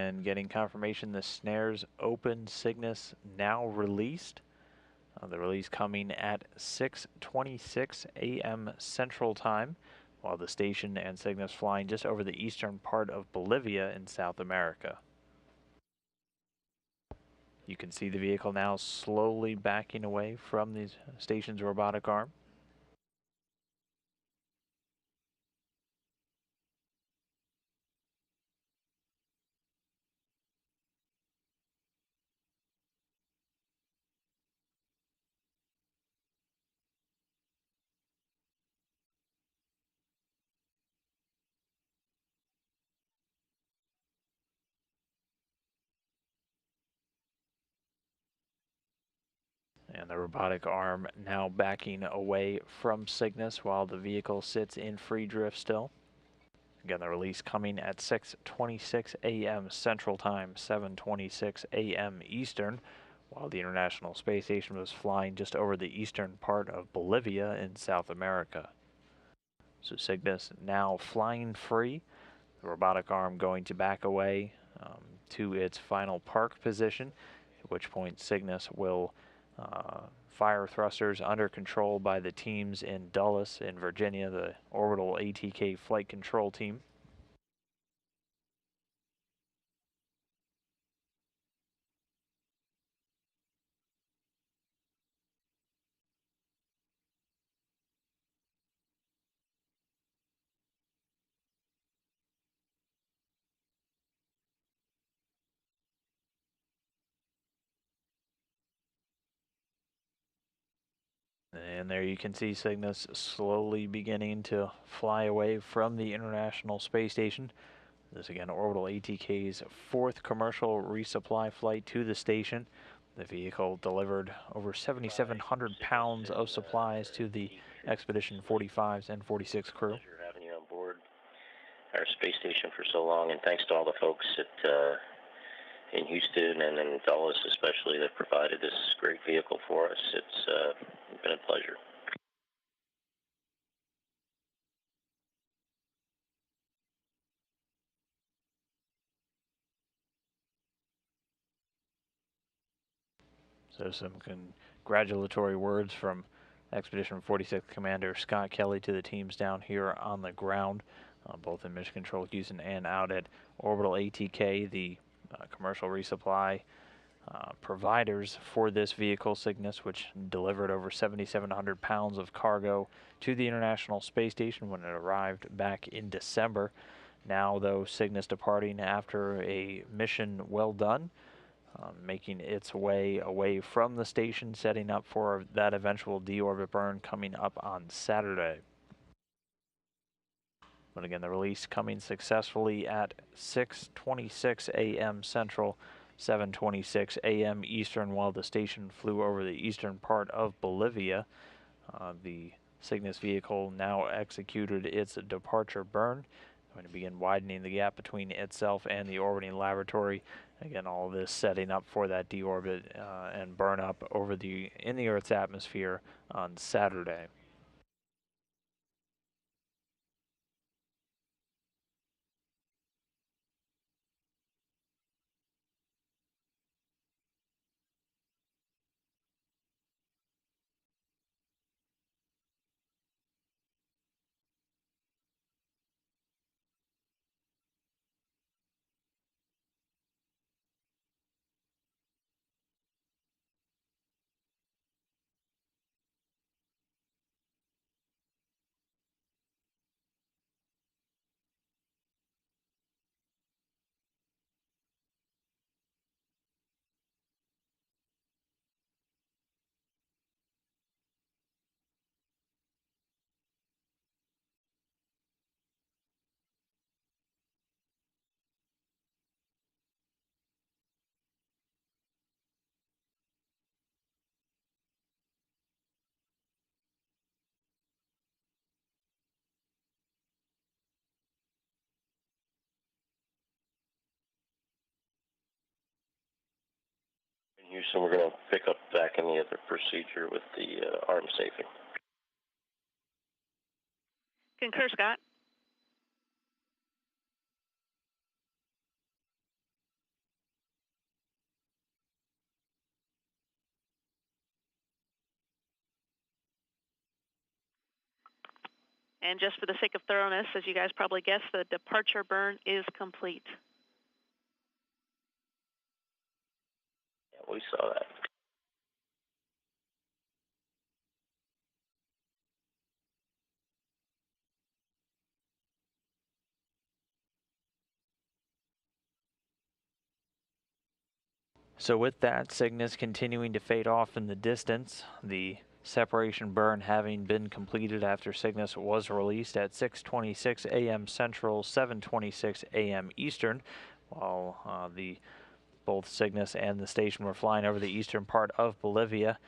and getting confirmation the snares open, Cygnus now released. The release coming at 6:26 a.m. Central Time, while the station and Cygnus flying just over the eastern part of Bolivia in South America. You can see the vehicle now slowly backing away from the station's robotic arm. And the robotic arm now backing away from Cygnus while the vehicle sits in free drift still. Again, the release coming at 6:26 a.m. Central Time, 7:26 a.m. Eastern, while the International Space Station was flying just over the eastern part of Bolivia in South America. So Cygnus now flying free, the robotic arm going to back away to its final park position, at which point Cygnus will fire thrusters under control by the teams in Dulles in Virginia, the Orbital ATK flight control team. And there you can see Cygnus slowly beginning to fly away from the International Space Station. This again, Orbital ATK's fourth commercial resupply flight to the station. The vehicle delivered over 7,700 pounds of supplies to the Expedition 45's and 46 crew. Pleasure having you on board our space station for so long, and thanks to all the folks in Houston and in Dulles especially that provided this great vehicle for us. It's been a pleasure. So some congratulatory words from Expedition 46 Commander Scott Kelly to the teams down here on the ground, both in Mission Control Houston and out at Orbital ATK, the commercial resupply providers for this vehicle, Cygnus, which delivered over 7,700 pounds of cargo to the International Space Station when it arrived back in December. Now, though, Cygnus departing after a mission well done, making its way away from the station, setting up for that eventual deorbit burn coming up on Saturday. But again, the release coming successfully at 6:26 a.m. Central, 7:26 a.m. Eastern, while the station flew over the eastern part of Bolivia. The Cygnus vehicle now executed its departure burn, going to begin widening the gap between itself and the orbiting laboratory. Again, all of this setting up for that deorbit and burn up over in the Earth's atmosphere on Saturday. In Houston, we're going to pick up back any other procedure with the arm safing. Concur, Scott. And just for the sake of thoroughness, as you guys probably guessed, the departure burn is complete. Yeah, we saw that. So with that, Cygnus continuing to fade off in the distance, the separation burn having been completed after Cygnus was released at 6:26 a.m. Central, 7:26 a.m. Eastern, while both Cygnus and the station were flying over the eastern part of Bolivia.